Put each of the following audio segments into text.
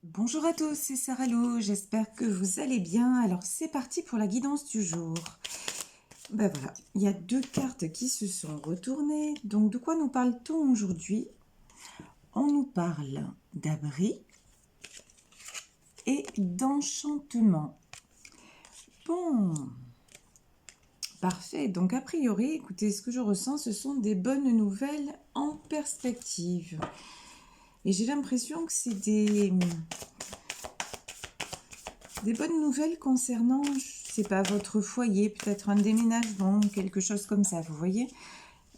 Bonjour à tous, c'est Sarah Lou, j'espère que vous allez bien. Alors c'est parti pour la guidance du jour. Ben voilà, il y a deux cartes qui se sont retournées. Donc de quoi nous parle-t-on aujourd'hui? On nous parle d'abri et d'enchantement. Bon, parfait. Donc a priori, écoutez, ce que je ressens, ce sont des bonnes nouvelles en perspective. Et j'ai l'impression que c'est des bonnes nouvelles concernant, je sais pas, votre foyer, peut-être un déménagement, quelque chose comme ça, vous voyez.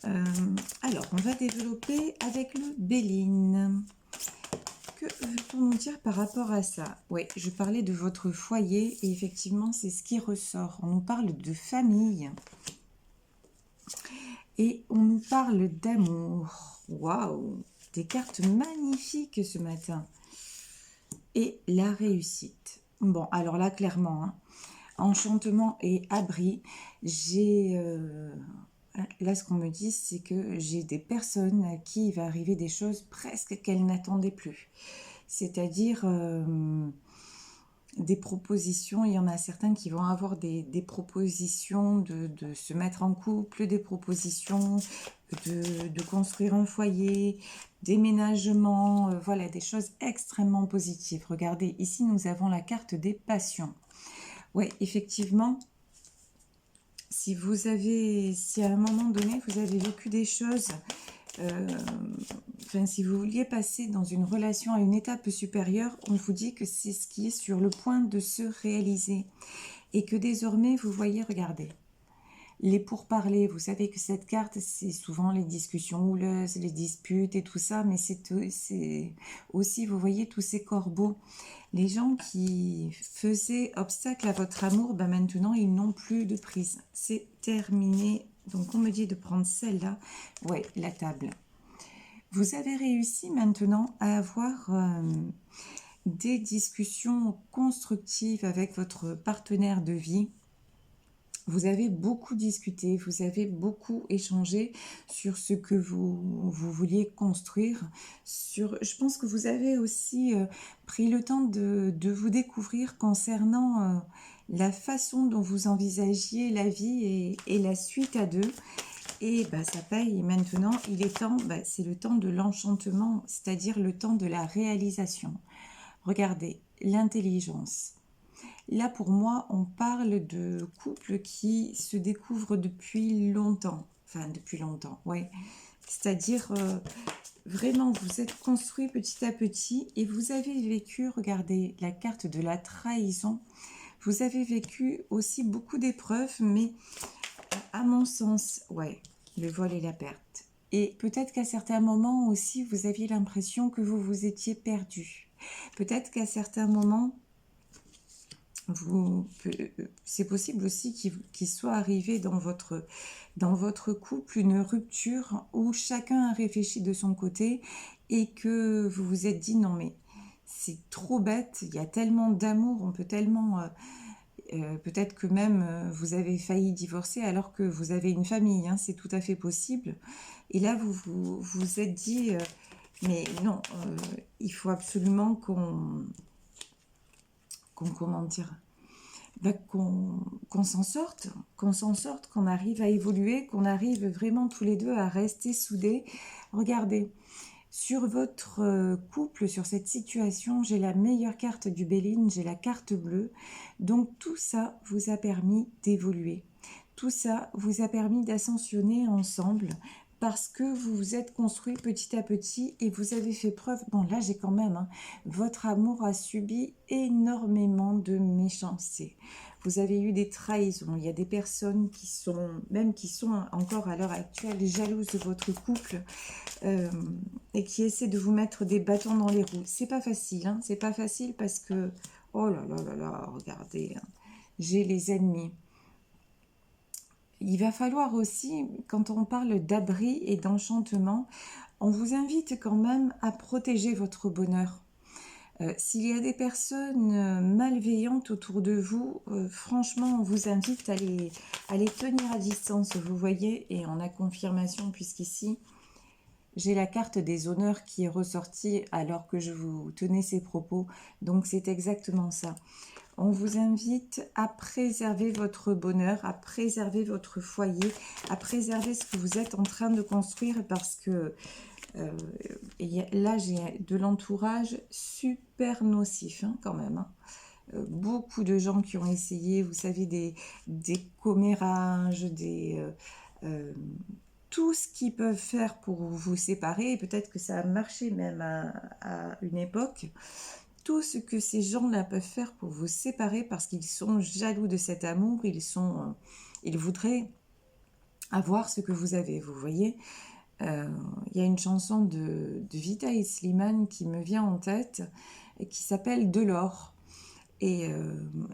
Alors, on va développer avec le Béline. Que veut-on nous dire par rapport à ça? Oui, je parlais de votre foyer et effectivement, c'est ce qui ressort. On nous parle de famille et on nous parle d'amour. Waouh! Des cartes magnifiques ce matin. Et la réussite. Bon, alors là, clairement, hein, enchantement et abri, là, ce qu'on me dit, c'est que j'ai des personnes à qui il va arriver des choses presque qu'elles n'attendaient plus. C'est-à-dire des propositions, il y en a certains qui vont avoir des propositions de se mettre en couple, des propositions de construire un foyer, déménagement, voilà, des choses extrêmement positives. Regardez, ici, nous avons la carte des passions. Oui, effectivement, si à un moment donné, vous avez vécu des choses, si vous vouliez passer dans une relation à une étape supérieure, on vous dit que c'est ce qui est sur le point de se réaliser. Et que désormais, vous voyez, regardez, les pourparlers, vous savez que cette carte, c'est souvent les discussions houleuses, les disputes et tout ça, mais c'est aussi, vous voyez, tous ces corbeaux. Les gens qui faisaient obstacle à votre amour, ben maintenant, ils n'ont plus de prise. C'est terminé. Donc, on me dit de prendre celle-là. Ouais, la table. Vous avez réussi maintenant à avoir des discussions constructives avec votre partenaire de vie. Vous avez beaucoup discuté, vous avez beaucoup échangé sur ce que vous vouliez construire. Je pense que vous avez aussi pris le temps de vous découvrir concernant la façon dont vous envisagiez la vie et la suite à deux. Et bah, ça paye. Et maintenant, il est temps, bah, c'est le temps de l'enchantement, c'est-à-dire le temps de la réalisation. Regardez, l'intelligence. Là, pour moi, on parle de couples qui se découvrent depuis longtemps. Enfin, depuis longtemps, ouais. C'est-à-dire, vraiment, vous êtes construit petit à petit et vous avez vécu, regardez, la carte de la trahison. Vous avez vécu aussi beaucoup d'épreuves, mais à mon sens, ouais, le vol et la perte. Et peut-être qu'à certains moments aussi, vous aviez l'impression que vous vous étiez perdu. Peut-être qu'à certains moments, c'est possible aussi qu'il soit arrivé dans votre couple une rupture où chacun a réfléchi de son côté et que vous vous êtes dit non mais c'est trop bête, il y a tellement d'amour, on peut tellement... peut-être que même vous avez failli divorcer alors que vous avez une famille, hein, c'est tout à fait possible. Et là, vous êtes dit, mais non, il faut absolument comment dire, qu'on s'en sorte, qu'on arrive à évoluer, qu'on arrive vraiment tous les deux à rester soudés. Regardez, sur votre couple, sur cette situation, j'ai la meilleure carte du Béline, j'ai la carte bleue. Donc tout ça vous a permis d'évoluer. Tout ça vous a permis d'ascensionner ensemble parce que vous vous êtes construit petit à petit et vous avez fait preuve. Bon, là, j'ai quand même, hein, votre amour a subi énormément de méchanceté. Vous avez eu des trahisons. Il y a des personnes qui sont encore à l'heure actuelle jalouses de votre couple et qui essaient de vous mettre des bâtons dans les roues. C'est pas facile, hein. C'est pas facile parce que, oh là là là là, regardez, hein, j'ai les ennemis. Il va falloir aussi, quand on parle d'abri et d'enchantement, on vous invite quand même à protéger votre bonheur. S'il y a des personnes malveillantes autour de vous, franchement, on vous invite à les tenir à distance, vous voyez, et on a confirmation puisqu'ici, J'ai la carte des honneurs qui est ressortie alors que je vous tenais ces propos. Donc c'est exactement ça. On vous invite à préserver votre bonheur, à préserver votre foyer, à préserver ce que vous êtes en train de construire parce que là j'ai de l'entourage super nocif hein, quand même. Hein. Beaucoup de gens qui ont essayé, vous savez, des commérages, tout ce qu'ils peuvent faire pour vous séparer, et peut-être que ça a marché même à une époque, tout ce que ces gens-là peuvent faire pour vous séparer parce qu'ils sont jaloux de cet amour, ils voudraient avoir ce que vous avez, vous voyez. Il y a une chanson de Vita et Slimane qui me vient en tête, et qui s'appelle De l'or. Et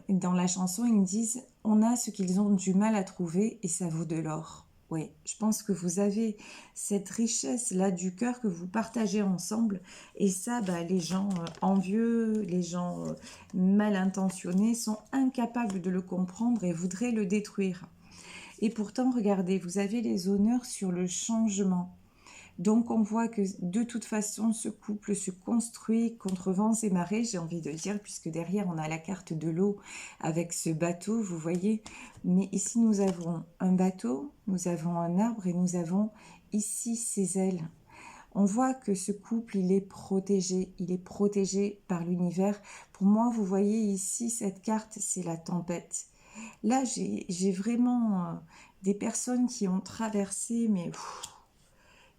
dans la chanson, ils me disent « On a ce qu'ils ont du mal à trouver et ça vaut de l'or ». Oui, je pense que vous avez cette richesse-là du cœur que vous partagez ensemble. Et ça, bah, les gens envieux, les gens mal intentionnés sont incapables de le comprendre et voudraient le détruire. Et pourtant, regardez, vous avez les honneurs sur le changement. Donc on voit que de toute façon, ce couple se construit contre vents et marées, j'ai envie de dire, puisque derrière on a la carte de l'eau avec ce bateau, vous voyez. Mais ici nous avons un bateau, nous avons un arbre et nous avons ici ses ailes. On voit que ce couple, il est protégé par l'univers. Pour moi, vous voyez ici, cette carte, c'est la tempête. Là, j'ai vraiment des personnes qui ont traversé, mais...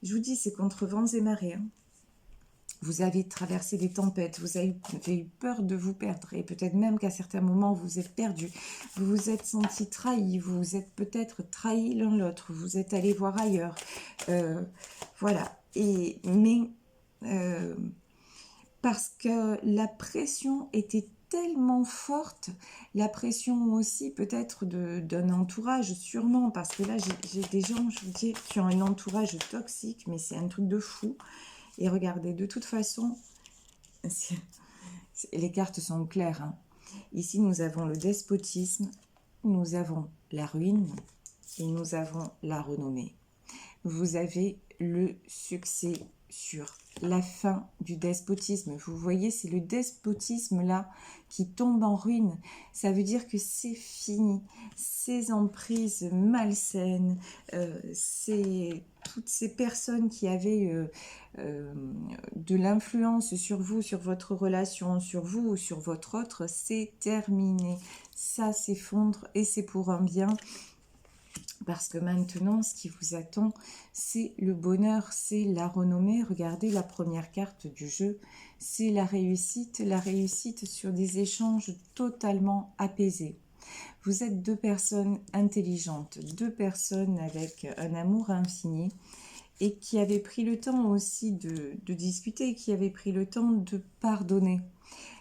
je vous dis, c'est contre vents et marées. Hein. Vous avez traversé des tempêtes, vous avez eu peur de vous perdre et peut-être même qu'à certains moments vous êtes perdu. Vous vous êtes senti trahi, vous vous êtes peut-être trahi l'un l'autre, vous êtes allé voir ailleurs. Voilà. Parce que la pression était tellement forte, la pression aussi peut-être d'un entourage, sûrement, parce que là j'ai des gens, je vous dis, qui ont un entourage toxique, mais c'est un truc de fou. Et regardez, de toute façon, les cartes sont claires. Hein. Ici, nous avons le despotisme, nous avons la ruine et nous avons la renommée. Vous avez le succès sur la fin du despotisme. Vous voyez, c'est le despotisme là qui tombe en ruine. Ça veut dire que c'est fini. Ces emprises malsaines, toutes ces personnes qui avaient de l'influence sur vous, sur votre relation, sur vous ou sur votre autre, c'est terminé. Ça s'effondre et c'est pour un bien. Parce que maintenant, ce qui vous attend, c'est le bonheur, c'est la renommée. Regardez la première carte du jeu, c'est la réussite sur des échanges totalement apaisés. Vous êtes deux personnes intelligentes, deux personnes avec un amour infini et qui avaient pris le temps aussi de discuter, qui avaient pris le temps de pardonner.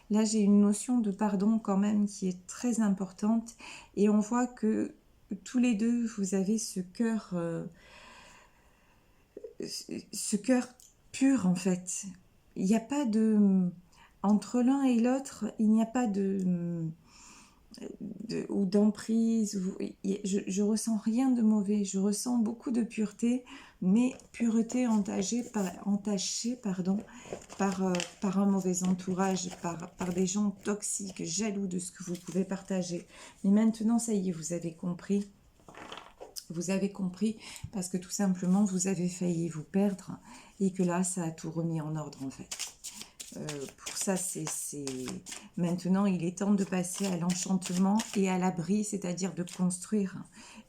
Là, j'ai une notion de pardon quand même qui est très importante et on voit que tous les deux, vous avez ce cœur pur en fait. Il n'y a pas de... Entre l'un et l'autre, il n'y a pas ou d'emprise. Je ressens rien de mauvais. Je ressens beaucoup de pureté, mais pureté entachée par un mauvais entourage, par des gens toxiques, jaloux de ce que vous pouvez partager. Mais maintenant, ça y est, vous avez compris. Vous avez compris parce que tout simplement, vous avez failli vous perdre et que là, ça a tout remis en ordre en fait. Pour ça, maintenant, il est temps de passer à l'enchantement et à l'abri, c'est-à-dire de construire.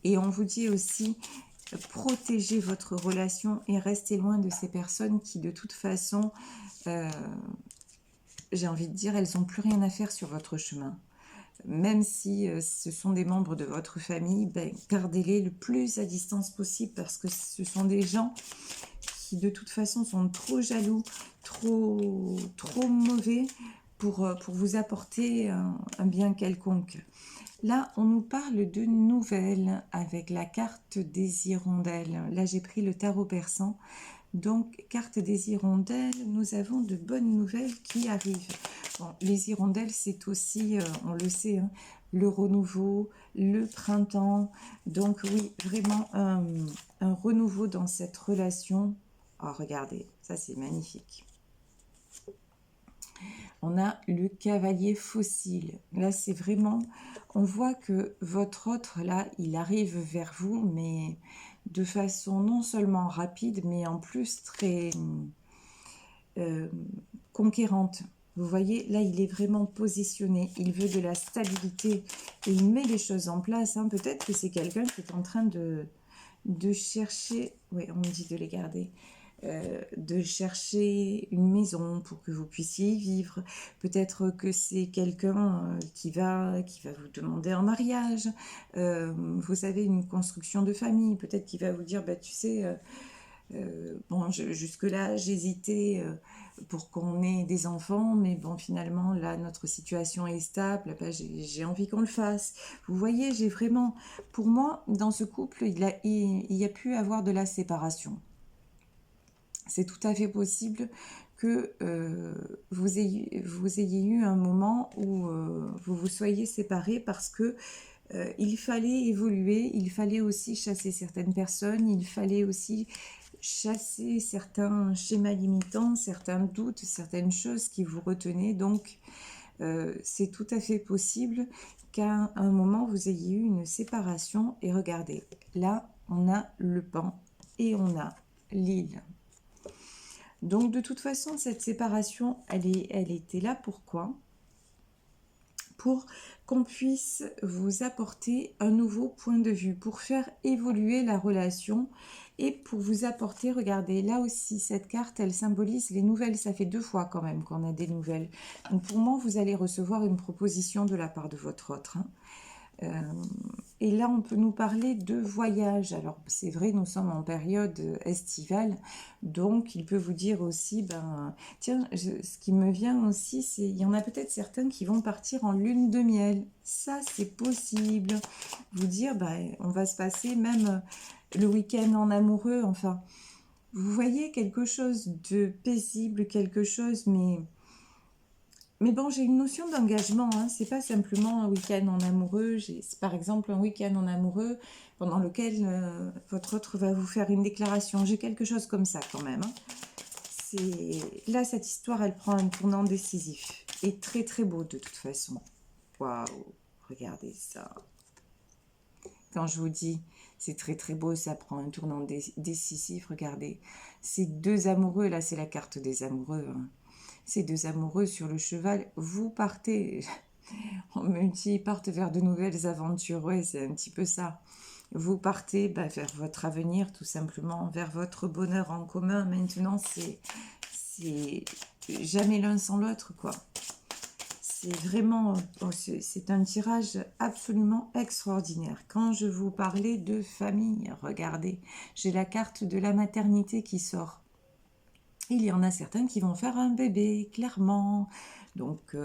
Et on vous dit aussi, protégez votre relation et restez loin de ces personnes qui, de toute façon, j'ai envie de dire, elles n'ont plus rien à faire sur votre chemin. Même si ce sont des membres de votre famille, ben, gardez-les le plus à distance possible parce que ce sont des gens qui de toute façon sont trop jaloux, trop mauvais pour vous apporter un bien quelconque. Là, on nous parle de nouvelles avec la carte des hirondelles. Là, j'ai pris le tarot persan. Donc, carte des hirondelles, nous avons de bonnes nouvelles qui arrivent. Bon, les hirondelles, c'est aussi, on le sait, hein, le renouveau, le printemps. Donc oui, vraiment un renouveau dans cette relation. Oh, regardez, ça c'est magnifique. On a le cavalier fossile. Là, c'est vraiment... On voit que votre autre, là, il arrive vers vous, mais de façon non seulement rapide, mais en plus très conquérante. Vous voyez, là, il est vraiment positionné. Il veut de la stabilité. Et il met les choses en place. Hein. Peut-être que c'est quelqu'un qui est en train de chercher... Oui, on me dit de les garder. De chercher une maison pour que vous puissiez y vivre. Peut-être que c'est quelqu'un qui va vous demander en mariage. Vous savez, une construction de famille. Peut-être qu'il va vous dire, bah, tu sais, bon, jusque-là, j'hésitais pour qu'on ait des enfants, mais bon, finalement, là, notre situation est stable, bah, j'ai envie qu'on le fasse. Vous voyez, j'ai vraiment... Pour moi, dans ce couple, il y a pu avoir de la séparation. C'est tout à fait possible que vous ayez eu un moment où vous vous soyez séparés parce que il fallait évoluer, il fallait aussi chasser certaines personnes, il fallait aussi chasser certains schémas limitants, certains doutes, certaines choses qui vous retenaient. Donc, c'est tout à fait possible qu'à un moment, vous ayez eu une séparation. Et regardez, là, on a le pan et on a l'île. Donc, de toute façon, cette séparation, elle était là. Pourquoi ? Pour qu'on puisse vous apporter un nouveau point de vue, pour faire évoluer la relation et pour vous apporter, regardez, là aussi, cette carte, elle symbolise les nouvelles. Ça fait 2 fois quand même qu'on a des nouvelles. Donc, pour moi, vous allez recevoir une proposition de la part de votre autre. Hein. Et là, on peut nous parler de voyage. Alors, c'est vrai, nous sommes en période estivale, donc il peut vous dire aussi, ben, tiens, ce qui me vient aussi, c'est, il y en a peut-être certains qui vont partir en lune de miel. Ça, c'est possible. Vous dire, ben, on va se passer même le week-end en amoureux, enfin, vous voyez quelque chose de paisible, quelque chose, mais bon, j'ai une notion d'engagement, hein. C'est pas simplement un week-end en amoureux. C'est par exemple un week-end en amoureux pendant lequel votre autre va vous faire une déclaration. J'ai quelque chose comme ça quand même. Hein. Là, cette histoire, elle prend un tournant décisif. Et très très beau de toute façon. Waouh, regardez ça. Quand je vous dis, c'est très très beau, ça prend un tournant décisif. Regardez, ces 2 amoureux, là c'est la carte des amoureux. Hein. Ces 2 amoureux sur le cheval, vous partez, on me dit, ils partent vers de nouvelles aventures, ouais, c'est un petit peu ça. Vous partez vers votre avenir, tout simplement, vers votre bonheur en commun. Maintenant, c'est jamais l'un sans l'autre, quoi. C'est vraiment, c'est un tirage absolument extraordinaire. Quand je vous parlais de famille, regardez, j'ai la carte de la maternité qui sort. Il y en a certains qui vont faire un bébé, clairement. Donc,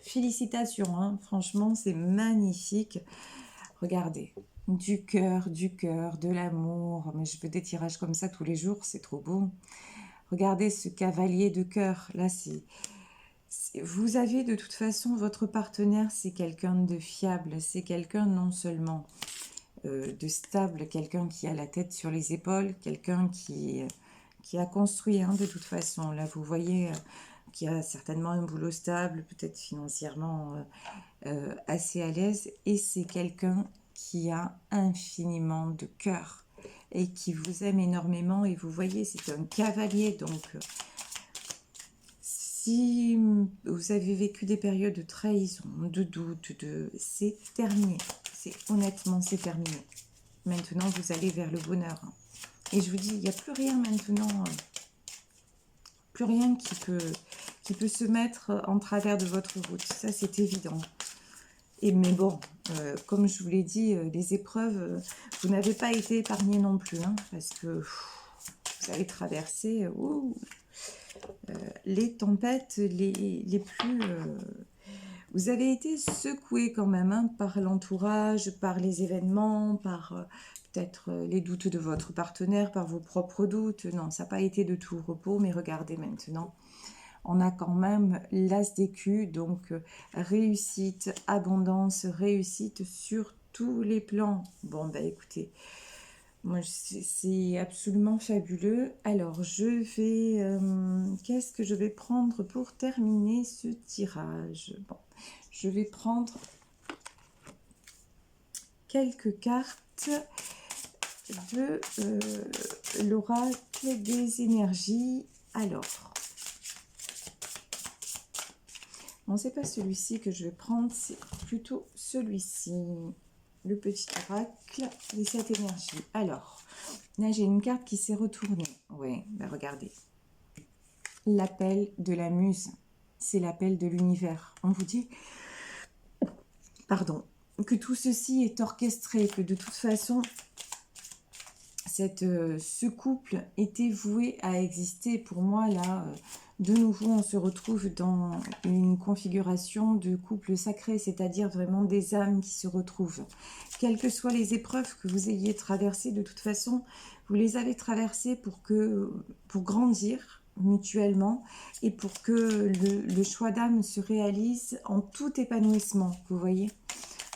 félicitations, hein. Franchement, c'est magnifique. Regardez, du cœur, de l'amour. Mais je veux des tirages comme ça tous les jours, c'est trop beau. Regardez ce cavalier de cœur. Là, vous avez de toute façon, votre partenaire, c'est quelqu'un de fiable. C'est quelqu'un non seulement de stable, quelqu'un qui a la tête sur les épaules, quelqu'un qui a construit, hein, de toute façon. Là, vous voyez qu'il y a certainement un boulot stable, peut-être financièrement assez à l'aise. Et c'est quelqu'un qui a infiniment de cœur et qui vous aime énormément. Et vous voyez, c'est un cavalier. Donc, si vous avez vécu des périodes de trahison, de doute, c'est terminé. Honnêtement, c'est terminé. Maintenant, vous allez vers le bonheur. Et je vous dis, il n'y a plus rien maintenant, plus rien qui peut se mettre en travers de votre route. Ça, c'est évident. Mais bon, comme je vous l'ai dit, les épreuves, vous n'avez pas été épargné non plus, hein, parce que vous avez traversé les tempêtes les plus... vous avez été secoué quand même, hein, par l'entourage, par les événements, par peut-être les doutes de votre partenaire, par vos propres doutes. Non, ça n'a pas été de tout repos, mais regardez maintenant. On a quand même l'as d'écus, donc réussite, abondance, réussite sur tous les plans. Bon, bah écoutez, Moi, c'est absolument fabuleux. Alors, je vais... qu'est-ce que je vais prendre pour terminer ce tirage? Bon, je vais prendre quelques cartes de l'oracle des énergies. Alors, bon, c'est pas celui-ci que je vais prendre, c'est plutôt celui-ci. Le petit oracle des 7 énergies. Alors, là, j'ai une carte qui s'est retournée. Oui, ben regardez. L'appel de la muse. C'est l'appel de l'univers. On vous dit, pardon, que tout ceci est orchestré, que de toute façon, ce couple était voué à exister. Pour moi, là, de nouveau, on se retrouve dans une configuration de couple sacré, c'est-à-dire vraiment des âmes qui se retrouvent. Quelles que soient les épreuves que vous ayez traversées, de toute façon, vous les avez traversées pour grandir mutuellement et pour que le choix d'âme se réalise en tout épanouissement, vous voyez.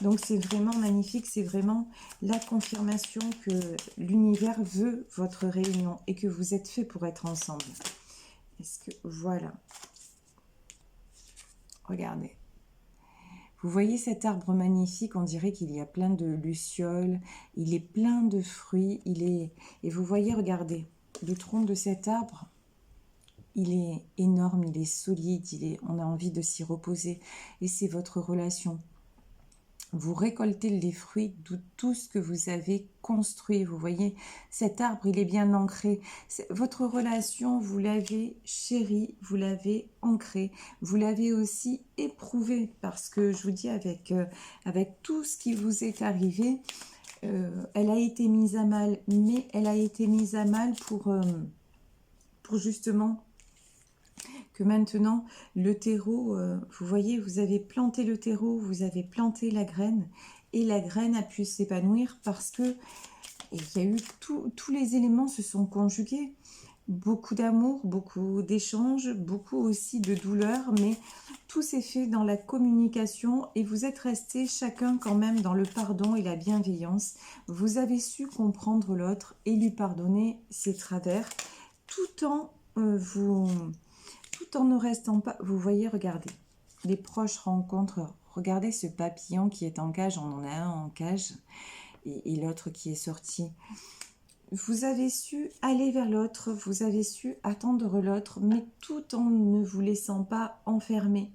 Donc c'est vraiment magnifique, c'est vraiment la confirmation que l'univers veut votre réunion et que vous êtes fait pour être ensemble. Est-ce que voilà, regardez. Vous voyez cet arbre magnifique, on dirait qu'il y a plein de lucioles, il est plein de fruits, et vous voyez, regardez, le tronc de cet arbre, il est énorme, il est solide, on a envie de s'y reposer, et c'est votre relation. Vous récoltez les fruits de tout ce que vous avez construit. Vous voyez, cet arbre, il est bien ancré. Votre relation, vous l'avez chérie, vous l'avez ancrée, vous l'avez aussi éprouvée. Parce que je vous dis, avec tout ce qui vous est arrivé, elle a été mise à mal. Mais elle a été mise à mal pour justement... que maintenant, le terreau, vous voyez, vous avez planté le terreau, vous avez planté la graine, et la graine a pu s'épanouir parce que il y a eu tous les éléments se sont conjugués. Beaucoup d'amour, beaucoup d'échanges, beaucoup aussi de douleur, mais tout s'est fait dans la communication et vous êtes restés chacun quand même dans le pardon et la bienveillance. Vous avez su comprendre l'autre et lui pardonner ses travers tout en tout en ne restant pas, vous voyez, regardez, les proches rencontres, regardez ce papillon qui est en cage, on en a un en cage, et l'autre qui est sorti. Vous avez su aller vers l'autre, vous avez su attendre l'autre, mais tout en ne vous laissant pas enfermer,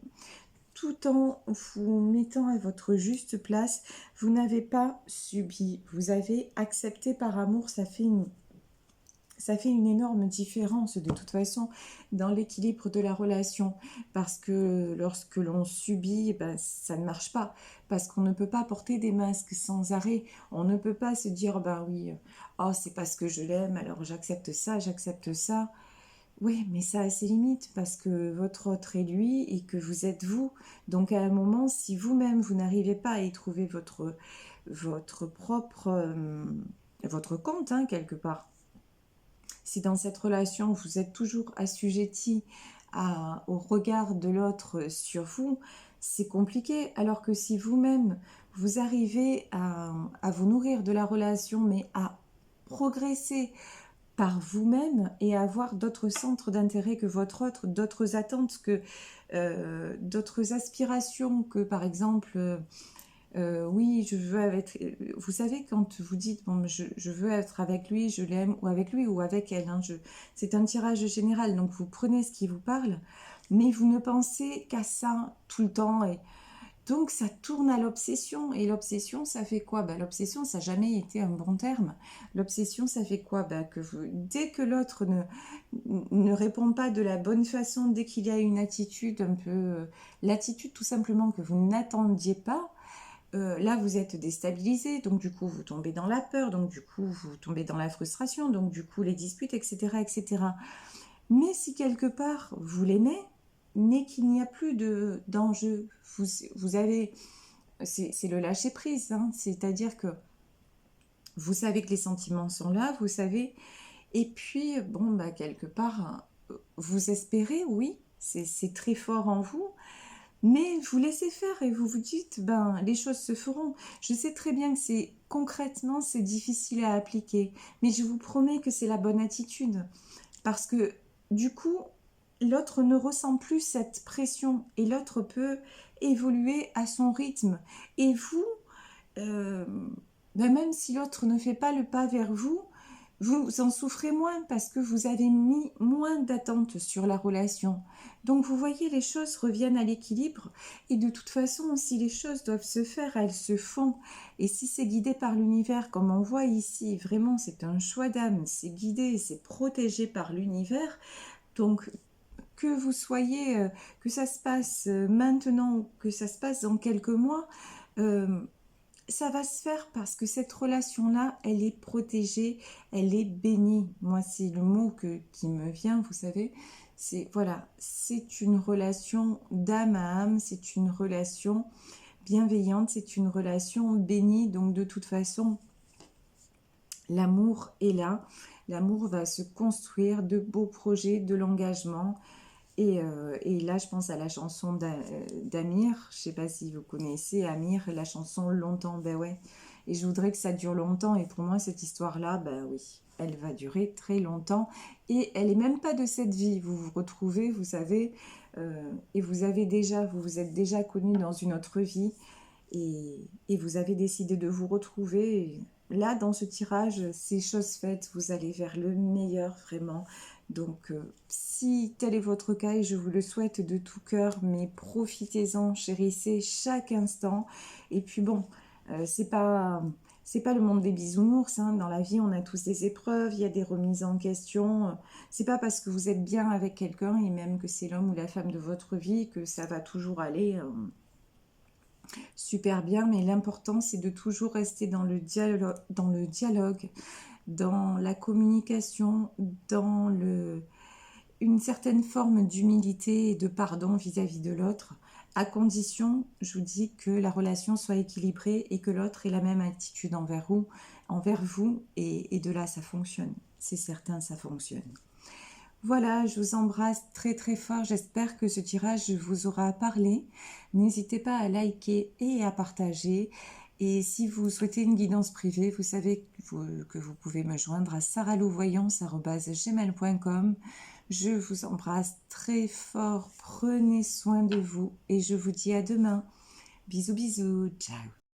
tout en vous mettant à votre juste place. Vous n'avez pas subi, vous avez accepté par amour. Ça fait une énorme différence de toute façon dans l'équilibre de la relation, parce que lorsque l'on subit, ben, ça ne marche pas, parce qu'on ne peut pas porter des masques sans arrêt, on ne peut pas se dire bah oui, oh c'est parce que je l'aime alors j'accepte ça, j'accepte ça. Oui, mais ça a ses limites parce que votre autre est lui et que vous êtes vous. Donc à un moment, si vous-même vous n'arrivez pas à y trouver votre propre votre compte hein, quelque part, si dans cette relation vous êtes toujours assujetti au regard de l'autre sur vous, c'est compliqué. Alors que si vous-même vous arrivez à vous nourrir de la relation, mais à progresser par vous-même et à avoir d'autres centres d'intérêt que votre autre, d'autres attentes, d'autres aspirations que par exemple... oui, je veux être... Vous savez, quand vous dites, bon, je veux être avec lui, je l'aime, ou avec lui, ou avec elle, hein, c'est un tirage général, donc vous prenez ce qui vous parle, mais vous ne pensez qu'à ça tout le temps, et donc ça tourne à l'obsession, et l'obsession, ça fait quoi? Ben, l'obsession, ça n'a jamais été un bon terme. L'obsession, ça fait quoi? Ben, dès que l'autre ne répond pas de la bonne façon, dès qu'il y a une attitude un peu... l'attitude tout simplement que vous n'attendiez pas, là vous êtes déstabilisé, donc du coup vous tombez dans la peur, donc du coup vous tombez dans la frustration, donc du coup les disputes, etc. etc. Mais si quelque part vous l'aimez, mais qu'il n'y a plus d'enjeu, vous avez, c'est le lâcher prise, hein, c'est-à-dire que vous savez que les sentiments sont là, vous savez, et puis bon bah quelque part vous espérez, oui, c'est très fort en vous. Mais vous laissez faire et vous vous dites, ben, les choses se feront. Je sais très bien que c'est concrètement, c'est difficile à appliquer. Mais je vous promets que c'est la bonne attitude. Parce que du coup, l'autre ne ressent plus cette pression et l'autre peut évoluer à son rythme. Et vous, euh, même si l'autre ne fait pas le pas vers vous, vous en souffrez moins parce que vous avez mis moins d'attentes sur la relation. Donc vous voyez, les choses reviennent à l'équilibre et de toute façon, si les choses doivent se faire, elles se font. Et si c'est guidé par l'univers, comme on voit ici, vraiment c'est un choix d'âme, c'est guidé, c'est protégé par l'univers. Donc que vous soyez, que ça se passe maintenant ou que ça se passe dans quelques mois, ça va se faire parce que cette relation-là, elle est protégée, elle est bénie. Moi, c'est le mot qui me vient, vous savez. C'est voilà, c'est une relation d'âme à âme, c'est une relation bienveillante, c'est une relation bénie. Donc de toute façon, l'amour est là. L'amour va se construire, de beaux projets, de l'engagement. Et là, je pense à la chanson d'Amir. Je ne sais pas si vous connaissez Amir, la chanson Longtemps. Ben ouais. Et je voudrais que ça dure longtemps. Et pour moi, cette histoire-là, ben oui, elle va durer très longtemps. Et elle n'est même pas de cette vie. Vous vous retrouvez, vous savez, et vous vous êtes déjà connus dans une autre vie. Et vous avez décidé de vous retrouver. Et là, dans ce tirage, c'est chose faite. Vous allez vers le meilleur, vraiment. Donc, si tel est votre cas, et je vous le souhaite de tout cœur, mais profitez-en, chérissez chaque instant. Et puis bon, c'est pas le monde des bisounours, hein. Dans la vie, on a tous des épreuves, il y a des remises en question. C'est pas parce que vous êtes bien avec quelqu'un, et même que c'est l'homme ou la femme de votre vie, que ça va toujours aller super bien. Mais l'important, c'est de toujours rester dans le dialogue, dans la communication, dans une certaine forme d'humilité et de pardon vis-à-vis de l'autre, à condition, je vous dis, que la relation soit équilibrée et que l'autre ait la même attitude envers vous, et de là, ça fonctionne. C'est certain, ça fonctionne. Voilà, je vous embrasse très très fort. J'espère que ce tirage vous aura parlé. N'hésitez pas à liker et à partager. Et si vous souhaitez une guidance privée, vous savez que vous pouvez me joindre à sarahlouvoyance@gmail.com. Je vous embrasse très fort. Prenez soin de vous et je vous dis à demain. Bisous bisous. Ciao.